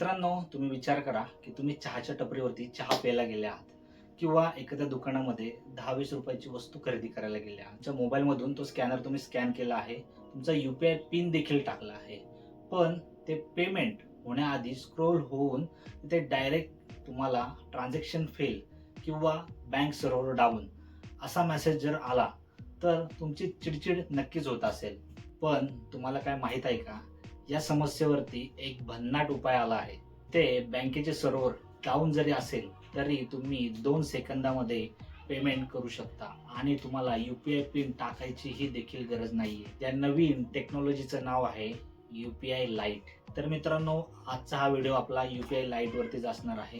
मित्रांनो, तुम्ही विचार करा की तुम्ही चहाच्या टपरीवरती चहा प्यायला गेले आहात किंवा एखाद्या दुकानामध्ये 10-20 रुपयाची वस्तू खरेदी करायला गेले आहात. तुमच्या मोबाईलमधून तो स्कॅनर तुम्ही स्कॅन केला आहे. तुमचा UPI पिन देखील टाकला आहे. पण ते पेमेंट होण्याआधी स्क्रोल होऊन ते डायरेक्ट तुम्हाला ट्रान्झॅक्शन फेल किंवा बँक सर्व्हर डाऊन असा मेसेज जर आला, तर तुमची चिडचिड नक्कीच होत असेल. पण तुम्हाला काय माहित आहे का? या समस्येवरती एक भन्नाट उपाय आला आहे. ते बँकेचे सर्व्हर डाऊन जरी असेल तरी तुम्ही 2 सेकंदामध्ये पेमेंट करू शकता आणि तुम्हाला UPI पिन टाकायची ही देखील गरज नाहीये. या नवीन टेक्नॉलॉजीचं नाव आहे UPI लाईट. तर मित्रांनो, आजचा हा व्हिडिओ आपला UPI लाईट वरतीच असणार आहे.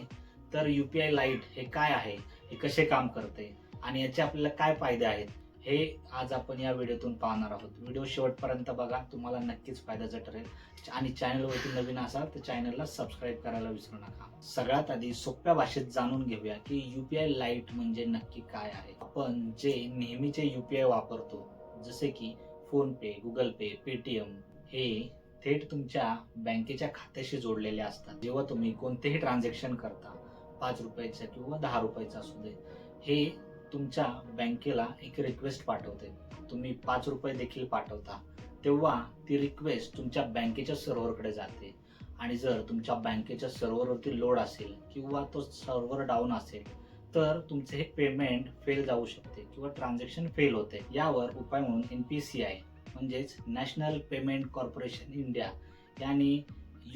तर UPI लाईट हे काय आहे, हे कसे काम करते आणि याचे आपल्याला काय फायदे आहेत, हे आज आपण या व्हिडिओतून पाहणार आहोत. व्हिडिओ शेवटपर्यंत बघा, तुम्हाला नक्कीच फायद्याचं ठरेल. आणि चॅनलवरती नवीन असाल तर चॅनलला सबस्क्राईब करायला विसरू नका. सगळ्यात आधी सोप्या भाषेत जाणून घेऊया की UPI लाईट म्हणजे नक्की काय आहे. आपण जे नेहमीचे UPI वापरतो, जसे की फोन पे, गुगल पे, पेटीएम, हे थेट तुमच्या बँकेच्या खात्याशी जोडलेले असतात. जेव्हा तुम्ही कोणतेही ट्रान्झॅक्शन करता, 5 रुपयाचं किंवा 10 रुपयाचं असू दे, हे तुमच्या बँकेला एक रिक्वेस्ट पाठवते. तुम्ही 5 रुपये देखील पाठवता, तेव्हा ती रिक्वेस्ट तुमच्या बँकेच्या सर्व्हरकडे जाते आणि जर तुमच्या बँकेच्या सर्व्हरवरती लोड असेल किंवा तो सर्व्हर डाऊन असेल, तर तुमचे हे पेमेंट फेल जाऊ शकते किंवा ट्रान्झॅक्शन फेल होते. यावर उपाय म्हणून NPCI म्हणजेच नॅशनल पेमेंट कॉर्पोरेशन इंडिया यांनी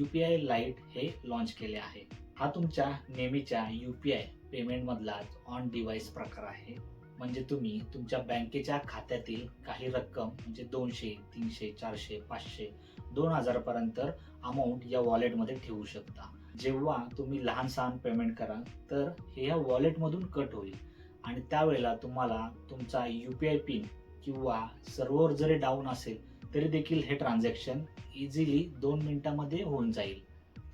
UPI लाईट हे लॉन्च केले आहे. हा तुमच्या नेहमीच्या UPI पेमेंट मधलाच ऑन डिव्हाइस प्रकार आहे. म्हणजे तुम्ही तुमच्या बँकेच्या खात्यातील काही रक्कम म्हणजे 200, 300, 400, 500, 2000 पर्यंत अमाऊंट या वॉलेटमध्ये ठेवू शकता. जेव्हा तुम्ही लहान सहान पेमेंट कराल तर हे या वॉलेटमधून कट होईल आणि त्यावेळेला तुम्हाला तुमचा UPI पिन किंवा सर्व्हर जरी डाऊन असेल तरी देखील हे ट्रान्झॅक्शन इझिली 2 मिनिटांमध्ये होऊन जाईल.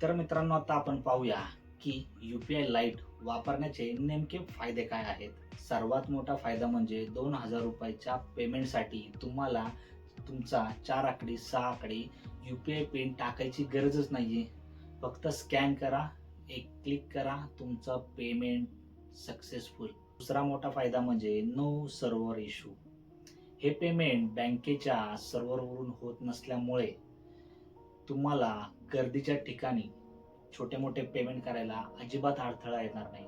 तर मित्रांनो, आता आपण पाहूया की UPI लाईट वापरण्याचे नेमके फायदे काय आहेत. सर्वात मोठा फायदा म्हणजे 2000 रुपयाच्या पेमेंटसाठी तुम्हाला तुमचा 4 आकडी 6 आकडी UPI पिन टाकायची गरजच नाहीये. फक्त स्कॅन करा, एक क्लिक करा, तुमचं पेमेंट सक्सेसफुल. दुसरा मोठा फायदा म्हणजे नो सर्व्हर इश्यू. हे पेमेंट बँकेच्या सर्व्हरवरून होत नसल्यामुळे तुम्हाला गर्दीच्या ठिकाणी छोटे मोठे पेमेंट करायला अजिबात अडथळा येणार नाही.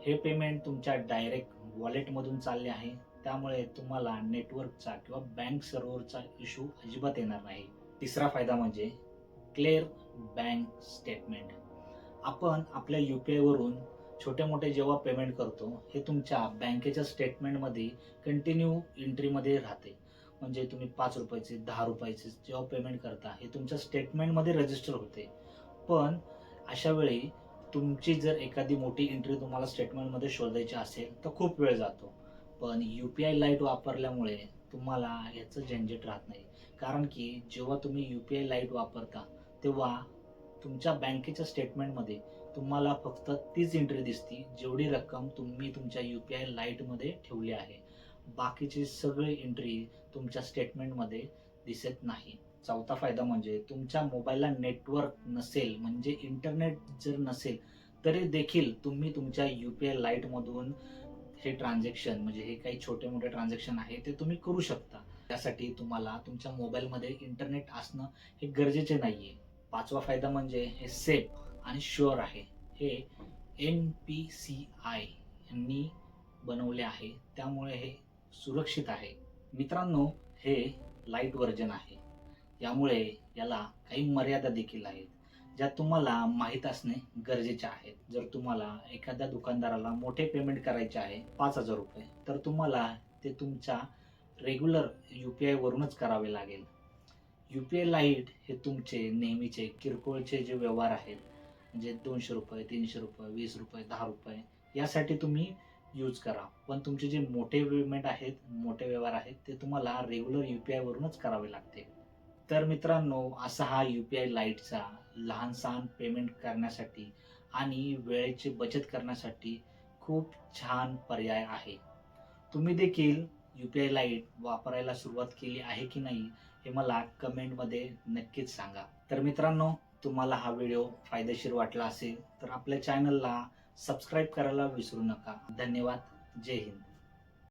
हे पेमेंट तुमच्या डायरेक्ट वॉलेटमधून चालले आहे, त्यामुळे तुम्हाला नेटवर्कचा किंवा बँक सर्व्हरचा इश्यू अजिबात येणार नाही. तिसरा फायदा म्हणजे क्लिअर बँक स्टेटमेंट. आपण आपल्या UPI वरून छोटे मोठे जेव्हा पेमेंट करतो, हे तुमच्या बँकेच्या स्टेटमेंटमध्ये कंटिन्यू एंट्रीमध्ये राहते. म्हणजे तुम्ही 5 रुपयाचे 10 रुपयाचे जेव्हा पेमेंट करता, हे तुमच्या स्टेटमेंटमध्ये रजिस्टर होते. पण अशा वेळी तुमची जर एखादी मोठी एंट्री तुम्हाला स्टेटमेंटमध्ये शोधायची असेल तर खूप वेळ जातो. पण UPI लाईट वापरल्यामुळे तुम्हाला याचं झंझट राहत नाही. कारण की जेव्हा तुम्ही UPI लाईट वापरता तेव्हा तुमच्या बँकेच्या स्टेटमेंटमध्ये तुम्हाला फक्त तीच एंट्री दिसते जेवढी रक्कम तुम्ही तुमच्या UPI लाईटमध्ये ठेवली आहे. बाकीची सगळी एंट्री तुमच्या स्टेटमेंटमध्ये दिसत नाही. चौथा फायदा म्हणजे तुमच्या मोबाईलला नेटवर्क नसेल, म्हणजे इंटरनेट जर नसेल तरी देखील तुम्ही तुमच्या UPI लाईट मधून हे ट्रान्झॅक्शन म्हणजे हे काही छोटे मोठे ट्रान्झॅक्शन आहे ते तुम्ही करू शकता. त्यासाठी तुम्हाला तुमच्या मोबाईलमध्ये इंटरनेट असणं हे गरजेचे नाहीये. पाचवा फायदा म्हणजे हे सेफ आणि शुअर आहे. हे NPCI यांनी बनवले आहे, त्यामुळे हे सुरक्षित आहे. मित्रांनो, हे लाईट व्हर्जन आहे, यामुळे याला काही मर्यादा देखील आहेत ज्या तुम्हाला माहीत असणे गरजेचे आहे. जर तुम्हाला एखाद्या दुकानदाराला मोठे पेमेंट करायचे आहे 5000 रुपये, तर तुम्हाला ते तुमच्या रेग्युलर UPI वरूनच करावे लागेल. UPI लाईट हे तुमचे नेहमीचे किरकोळचे जे व्यवहार आहेत, म्हणजे 200 रुपये 300 रुपये 20 रुपये 10 रुपये यासाठी तुम्ही यूज करा. पण तुमचे जे मोठे पेमेंट आहेत, मोठे व्यवहार आहेत, ते तुम्हाला रेग्युलर UPI वरूनच करावे लागते. तर मित्रांनो, असा हा UPI लाईटचा लहान सहान पेमेंट करण्यासाठी आणि वेळेची बचत करण्यासाठी खूप छान पर्याय आहे. तुम्ही देखील UPI लाईट वापरायला सुरुवात केली आहे की नाही, हे मला कमेंटमध्ये नक्कीच सांगा. तर मित्रांनो, तुम्हाला हा व्हिडिओ फायदेशीर वाटला असेल तर आपल्या चॅनलला सबस्क्राईब करायला विसरू नका. धन्यवाद. जय हिंद.